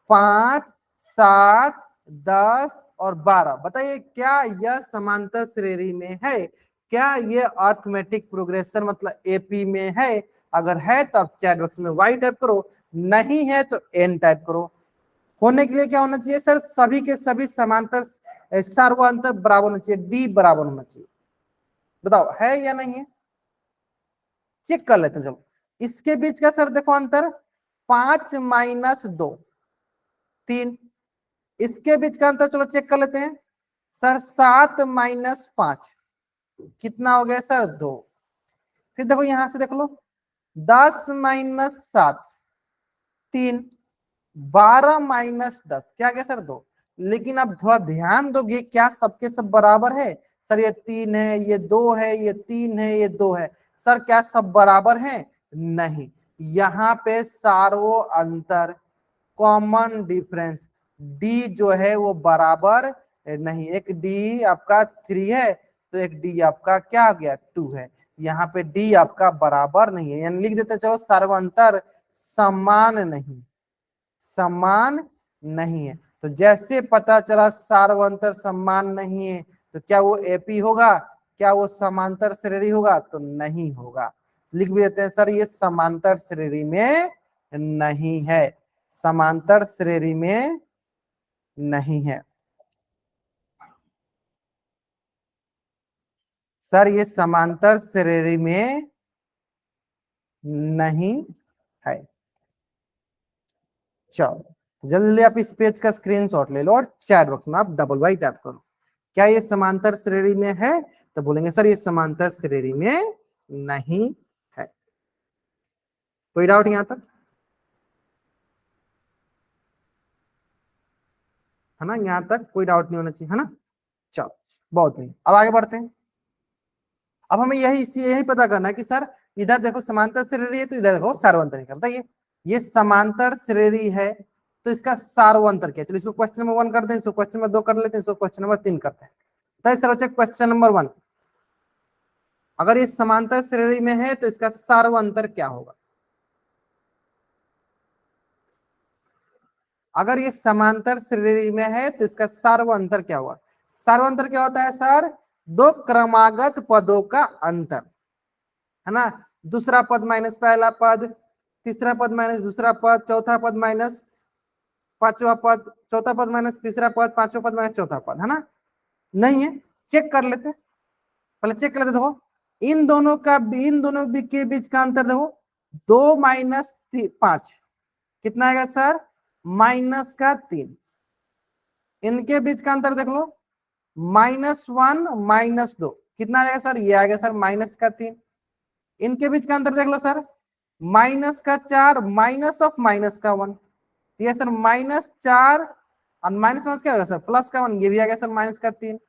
5 7 10 और 12, बताइए क्या यह समांतर श्रेणी में है, क्या ये अर्थमेटिक प्रोग्रेशन मतलब एपी में है। अगर है तो आप चैट बॉक्स में वाई टाइप करो, नहीं है तो एन टाइप करो। होने के लिए क्या होना चाहिए सर, सभी के सभी समांतर सर्वांतर बराबर होना चाहिए, डी बराबर होना चाहिए। बताओ है या नहीं है, चेक कर लेते हैं। चलो इसके बीच का सर देखो अंतर 5 - 2 3, इसके बीच का अंतर चलो चेक कर लेते हैं सर, 7 - 5 कितना हो गया सर 2। फिर देखो यहां से देख लो 10 - 7 3, 12 - 10 क्या गया सर 2। लेकिन अब थोड़ा ध्यान दोगे, क्या सबके सब बराबर है सर, ये 3 है, ये 2 है, ये 3 है, ये 2 है सर, क्या सब बराबर है, नहीं। यहाँ पे सारो अंतर कॉमन डिफरेंस डी जो है वो बराबर नहीं, एक डी आपका 3 है तो एक डी आपका क्या हो गया 2 है, यहाँ पे डी आपका बराबर नहीं है, यानी लिख देते हैं चलो सर्वांतर समान नहीं, समान नहीं है। तो जैसे पता चला सार्वंतर समान नहीं है तो क्या वो एपी होगा, क्या वो समांतर श्रेणी होगा, तो नहीं होगा। लिख भी देते हैं सर ये समांतर श्रेणी में नहीं है, समांतर श्रेणी में नहीं है सर, ये समांतर श्रेणी में नहीं है। चलो जल्दी आप इस पेज का स्क्रीनशॉट ले लो और चैट बॉक्स में आप डबल बाई टैप करो, क्या ये समांतर श्रेणी में है, तो बोलेंगे सर ये समांतर श्रेणी में नहीं है। कोई डाउट यहां तक है ना, यहां तक कोई डाउट नहीं होना चाहिए है ना। चलो बहुत नहीं, अब आगे बढ़ते हैं। अब हमें यही पता करना है कि सर इधर देखो समांतर श्रेणी है तो इधर देखो सार्वंतर क्या बताइए, ये समांतर श्रेणी है तो इसका सार्वंतर क्या, चलो इसको क्वेश्चन नंबर 1 करते हैं, इसको क्वेश्चन नंबर 2 कर लेते हैं, इसको क्वेश्चन नंबर 3 करते हैं। तो सर बच्चे क्वेश्चन नंबर 1, अगर ये समांतर श्रेणी में है तो इसका सार्वंतर क्या होगा। अगर ये समांतर श्रेणी में है तो इसका सार्वंतर क्या होगा। सार्वंतर क्या होता है सर, दो क्रमागत पदों का अंतर है ना, दूसरा पद माइनस पहला पद, तीसरा पद माइनस दूसरा पद, चौथा पद माइनस पांचवा पद, चौथा पद माइनस तीसरा पद, पांचवा पद माइनस चौथा पद, है ना। नहीं है, चेक कर लेते, पहले चेक कर लेते। देखो इन दोनों के बीच का अंतर देखो 2 - 5 कितना आएगा सर, -3। इनके बीच का अंतर देख लो -1 - 2 कितना आएगा सर, ये आएगा सर -3। इनके बीच का अंतर देख लो सर -4 -1, ठीक है सर -4 और माइनस क्या होगा सर +1, ये भी आ गया सर -3।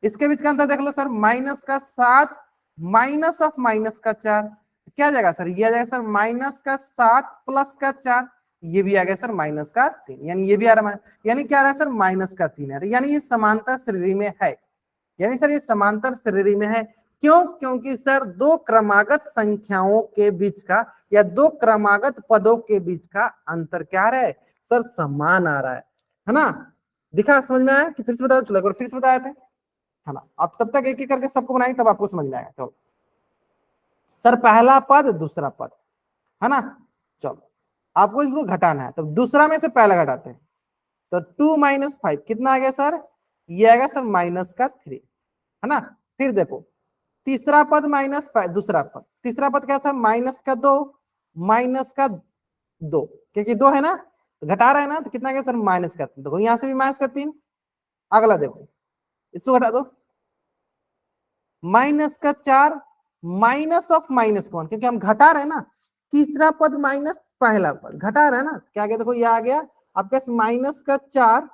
इसके बीच का अंतर देख लो सर -7 -4 क्या आ जाएगा सर, ये आ जाएगा सर -7 +4, ये भी आ गया सर -3, यानी ये भी आ रहा है, यानी क्या आ रहा है सर -3 आ रहा है, यानी ये समांतर श्रेणी में है, यानी सर ये समांतर श्रेणी में है। क्यों, क्योंकि सर दो क्रमागत संख्याओं के बीच का या दो क्रमागत पदों के बीच का अंतर क्या आ रहा है सर, समान आ रहा है ना। दिखा समझ में आया कि फिर से बता, चलो फिर से बताए थे है ना। आप तब तक एक एक करके सबको बनाएंगे तब आपको समझ में आएगा। चलो सर पहला पद दूसरा पद है ना, चलो आपको इसको घटाना है तो दूसरा में से पहला घटाते हैं, तो 2 - 5 कितना आ गया सर, ये आएगा सर -3 है ना। फिर देखो तीसरा पद माइनस दूसरा पद, तीसरा पद क्या था -2 -2 क्योंकि 2 है ना, तो घटा रहा है ना, तो कितना गया सर -3। देखो यहां से भी -3, अगला देखो इसको घटा दो -4 -(-1) क्योंकि हम घटा रहे हैं ना, तीसरा पद माइनस पहला पद घटा रहे हैं ना, क्या गया देखो ये आ गया आपके -4,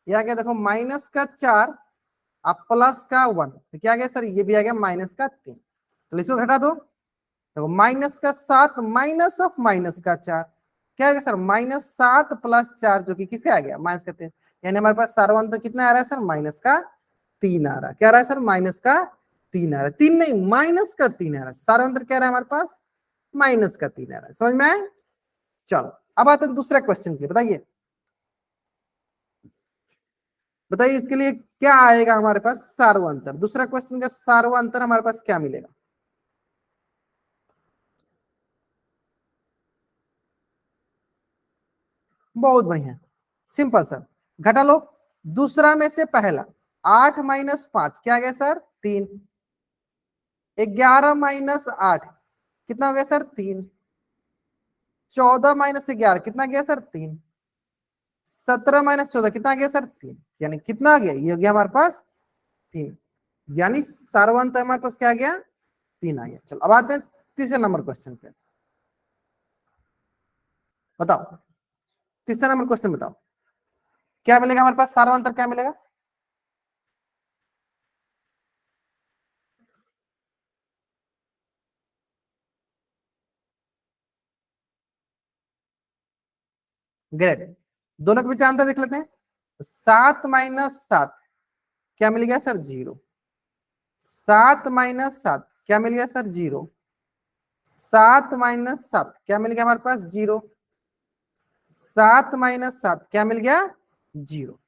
ये आ गया देखो -4 अब +1, तो क्या गया सर, ये भी आ गया -3। तो इसको घटा दो, देखो -7 -(-4) क्या गया सर -7 +4 जो कि किससे आ गया -3, यानी हमारे पास सार्वंतर कितना आ रहा है सर -3 आ रहा है। क्या आ रहा है सर -3 आ रहा है, 3 नहीं -3 आ रहा है, सार्वंतर क्या आ रहा है हमारे पास -3 आ रहा है। समझ में आया। चलो अब आते हैं दूसरे क्वेश्चन के लिए, बताइए बताइए इसके लिए क्या आएगा हमारे पास सार्वंतर, दूसरा क्वेश्चन का सार्वंतर हमारे पास क्या मिलेगा। बहुत बढ़िया, सिंपल सर। घटा लो, दूसरा में से पहला, 8 - 5 क्या आ गया सर? 3। 11 - 8 कितना हो गया सर? 3। 14 - 11 कितना गया सर? 3। 17 - 14 कितना गया सर? 3। यानी कितना आ गया? ये हो गया हमारे पास 3। यानी सारवंत हमारे पास क्या आ गया? 3 आ गया। चलो अब आते हैं तीसरे नंबर क्वेश्चन पे। बताओ, तीसरा नंबर क्वेश्चन बताओ, क्या मिलेगा हमारे पास? सारवंतर क्या मिलेगा? ग्रेट। दोनों के बीच अंतर देख लेते हैं। 7 - 7 क्या मिल गया सर? 0। 7 - 7 क्या मिल गया सर? 0। 7 - 7 क्या मिल गया हमारे पास? 0। 7 - 7 क्या मिल गया? 0।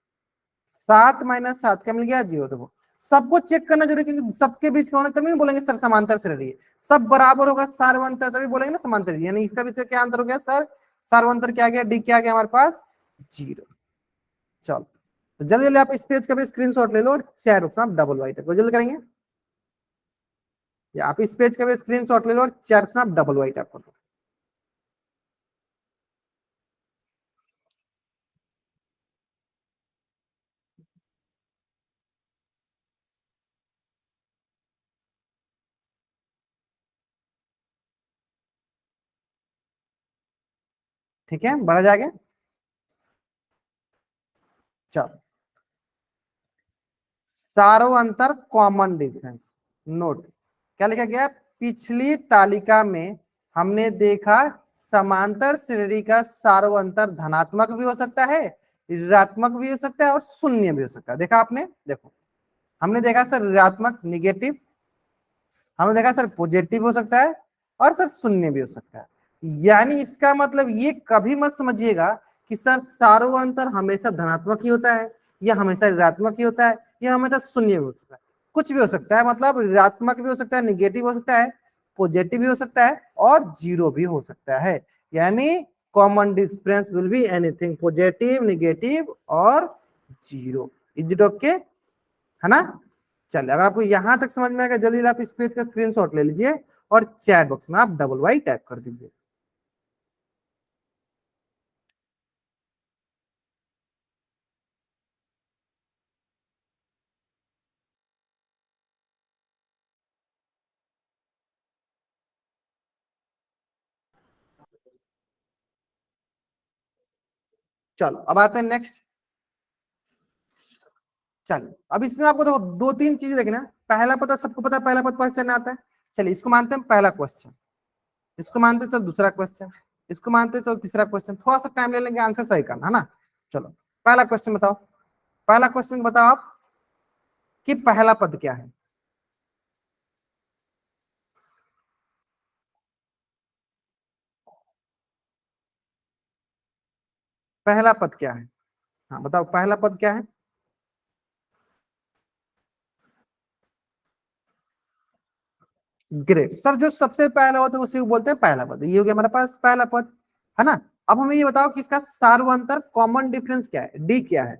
7 - 7 क्या मिल गया? 0। देखो, सबको चेक करना जरूरी है, क्योंकि सबके बीच का होना तभी बोलेंगे सर समांतर श्रेणी है। सब बराबर होगा सार्वंतर तभी बोलेंगे ना समांतर, यानी इसका बीच क्या अंतर हो गया सर? सार्वंतर क्या आ गया? डी क्या आ गया हमारे पास? 0। चलो, तो जल्दी जल्दी आप इस पेज का भी स्क्रीनशॉट ले लो और चैट बॉक्स में आप डबल वाइट को जल्दी करेंगे, या आप इस पेज का भी स्क्रीनशॉट ले लो और चैट बॉक्स में आप डबल वाइट कर दो। ठीक है, बढ़ा जाएगा। चलो, सारो अंतर कॉमन डिफरेंस नोट, क्या लिखा गया? पिछली तालिका में हमने देखा समांतर श्रेणी का सारो अंतर धनात्मक भी हो सकता है, ऋणात्मक भी हो सकता है और शून्य भी हो सकता है। देखा आपने? देखो, हमने देखा सर ऋणात्मक निगेटिव, हमने देखा सर पॉजिटिव हो सकता है, और सर शून्य भी हो सकता है। यानी इसका मतलब ये कभी मत समझिएगा कि सर सारो अंतर हमेशा धनात्मक ही होता है, या हमेशा ऋणात्मक ही होता है, या हमेशा शून्य भी हो सकता है। कुछ भी हो सकता है, मतलब ऋणात्मक भी हो सकता है, निगेटिव हो सकता है, पॉजिटिव भी हो सकता है, और जीरो भी हो सकता है। यानी common difference will be anything positive, negative और जीरो। Is it okay? है ना? चलिए, अगर आपको यहां तक समझ में आएगा, जल्दी आप इस पेज का स्क्रीनशॉट ले लीजिए और चैट बॉक्स में आप डबल वाई टाइप कर दीजिए। चलो, अब आते हैं नेक्स्ट। चलिए, अब इसमें आपको देखो दो तीन चीजें देखना है। पहला पद सबको पता है, पहला पद क्वेश्चन आता है। चलिए, इसको मानते हैं पहला क्वेश्चन, इसको मानते हैं चलो दूसरा क्वेश्चन, इसको मानते हैं चलो तीसरा क्वेश्चन। थोड़ा सा टाइम ले लेंगे आंसर सही करना, है ना? चलो, पहला क्वेश्चन बताओ, पहला क्वेश्चन बताओ आप कि पहला पद क्या है? पहला पद क्या है? हाँ बताओ, पहला पद क्या है? ग्रेट सर, जो सबसे पहला होता है उसी को बोलते हैं पहला पद। ये हो गया हमारे पास पहला पद, है ना? अब हमें ये बताओ कि इसका सार्वंतर कॉमन डिफरेंस क्या है? डी क्या है?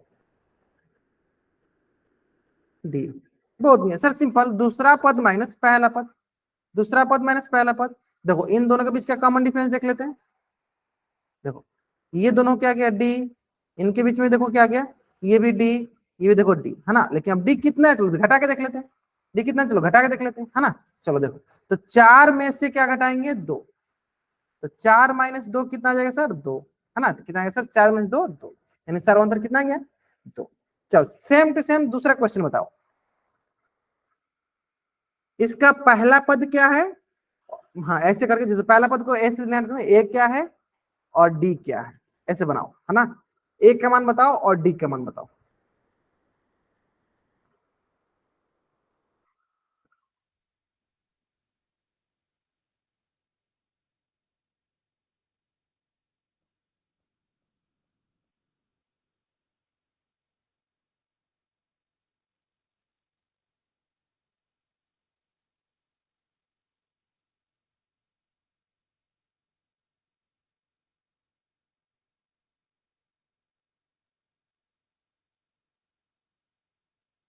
डी। बहुत बढ़िया सर, सिंपल, दूसरा पद माइनस पहला पद, दूसरा पद माइनस पहला पद। देखो, इन दोनों के बीच का कॉमन डिफरेंस देख लेते हैं। देखो, ये दोनों क्या गया? डी। इनके बीच में देखो क्या गया? ये भी डी, ये भी देखो डी, है ना? लेकिन अब डी कितना है, चलो घटा के देख लेते हैं। डी कितना है? चलो घटा के देख लेते हैं, है ना? चलो देखो, तो 4 में से क्या घटाएंगे? 2। तो 4 - 2 कितना आ जाएगा सर? 2, है ना? तो कितना आएगा सर? 4 - 2 2, यानी सर्वांतर कितना गया? 2। चलो, सेम टू सेम दूसरा क्वेश्चन बताओ, इसका पहला पद क्या है? हाँ, ऐसे करके, जैसे पहला पद को ऐसे ए क्या है और डी क्या है, ऐसे बनाओ, है ना? ए का मान बताओ और डी का मान बताओ।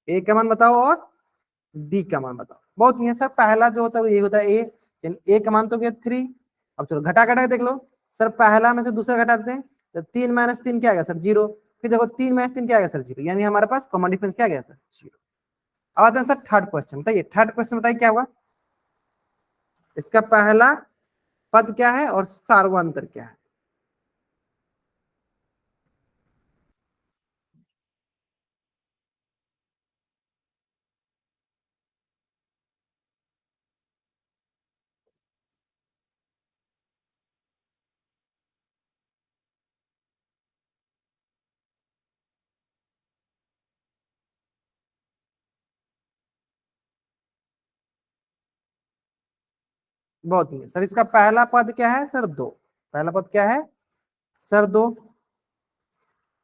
ए का मान बताओ और डी का मान बताओ। बहुत नहीं है सर, पहला जो होता है ये होता है ए, यानी ए का मान तो गया 3। अब चलो घटा घटा के देख लो सर, पहला में से दूसरा घटा देते हैं तो 3 - 3 क्या आ गया सर 0। फिर देखो 3 - 3 क्या आ गया सर 0, यानी हमारे पास कॉमन डिफरेंस क्या आ गया सर 0। अब आते हैं सर थर्ड क्वेश्चन, बताइए थर्ड क्वेश्चन बताइए क्या हुआ। इसका पहला पद क्या है और सार्वंतर क्या है। बहुत ही सर, इसका पहला पद क्या है सर 2। पहला पद क्या है सर 2।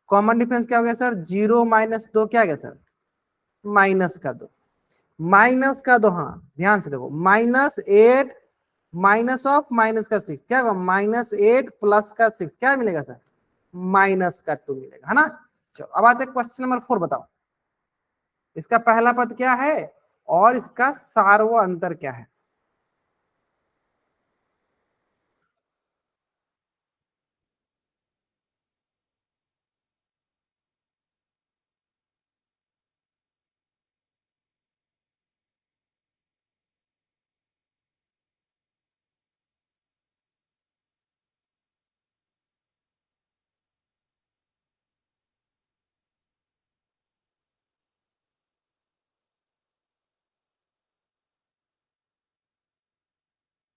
कॉमन डिफरेंस क्या हो गया सर 0 - 2 क्या आ गया सर -2। -2 हाँ ध्यान से देखो, -8 -6 क्या होगा -8 +6 क्या मिलेगा सर -2 मिलेगा, है ना। चलो अब आते हैं क्वेश्चन नंबर 4, बताओ इसका पहला पद क्या है और इसका सार्व अंतर क्या है।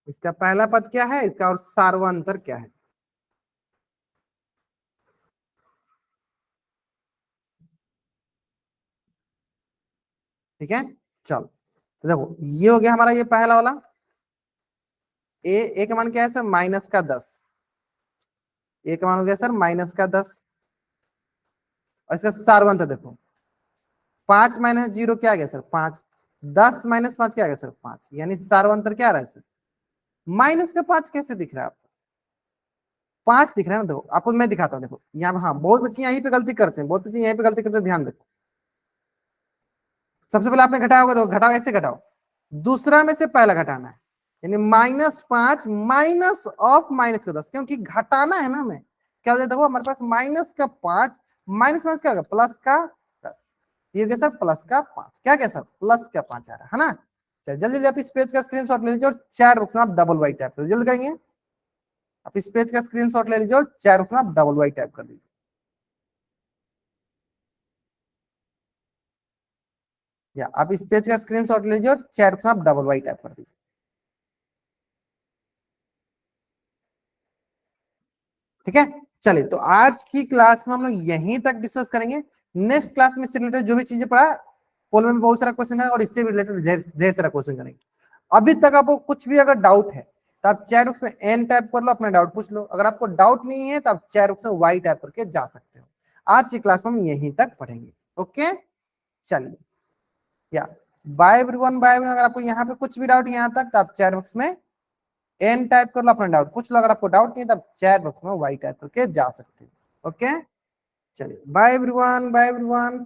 इसका पहला पद क्या है, इसका और सार्व अंतर क्या है। ठीक है, चलो तो देखो ये हो गया हमारा ये पहला वाला। ए का मान क्या है सर -10। ए का मान हो गया सर -10। और इसका सार्वंत देखो 5 - 0 क्या आ गया सर 5। 10 - 5 क्या आ गया सर 5, यानी सार्वंतर क्या आ रहा है सर माइनस का 5 कैसे दिख रहा है आपको। 5 दिख रहा है ना, देखो आपको मैं दिखाता हूँ, देखो यहाँ हाँ बहुत बच्चे यहीं पे गलती करते हैं, बहुत बच्चे यहीं पे गलती करते हैं, ध्यान देखो। सबसे पहले आपने घटाया होगा, देखो घटाओ ऐसे घटाओ, दूसरा में से पहला घटाना है, यानी -5 माइनस ऑफ -10, क्योंकि घटाना है ना हमें। क्या हो जाता है, हमारे पास -5 माइनस क्या होगा +10, ये क्या सर +5 क्या क्या सर +5 आ रहा है ना। चल जल्दी जल्दी आप इस पेज का स्क्रीनशॉट ले लीजिए और चैट बॉक्स में आप डबल वाई टाइप कर जल्दी करेंगे। आप इस पेज का स्क्रीनशॉट ले लीजिए और चैट बॉक्स में आप डबल वाई टाइप कर दीजिए। या आप इस पेज का स्क्रीनशॉट ले लीजिए और चैट बॉक्स में आप डबल वाई टाइप कर दीजिए। ठीक है, चलिए तो आज की क्लास में हम लोग यहीं तक डिस्कस करेंगे। नेक्स्ट क्लास में इससे रिलेटेड जो भी चीजें पढ़ा, पोल में बहुत सारा क्वेश्चन है और इससे भी रिलेटेड ढेर सारा क्वेश्चन करेंगे। अभी तक आपको कुछ भी अगर डाउट है तो आप चैट बॉक्स में एन टाइप कर लो, अपना डाउट पूछ लो। अगर आपको डाउट नहीं है तो आप चैट बॉक्स में वाई टाइप करके जा सकते हो। आज की क्लास में हम यहीं तक पढ़ेंगे। ओके, चलिए या बाय एवरीवन, बाय एवरीवन। अगर आपको यहाँ पे कुछ भी डाउट यहाँ तक तो आप चैट बॉक्स में एन टाइप कर लो, अपना डाउट पूछ लो। अगर आपको डाउट नहीं है तो चैट बॉक्स में वाई टाइप करके जा सकते हो। ओके, चलिए बाय एवरीवन, बाय एवरीवन।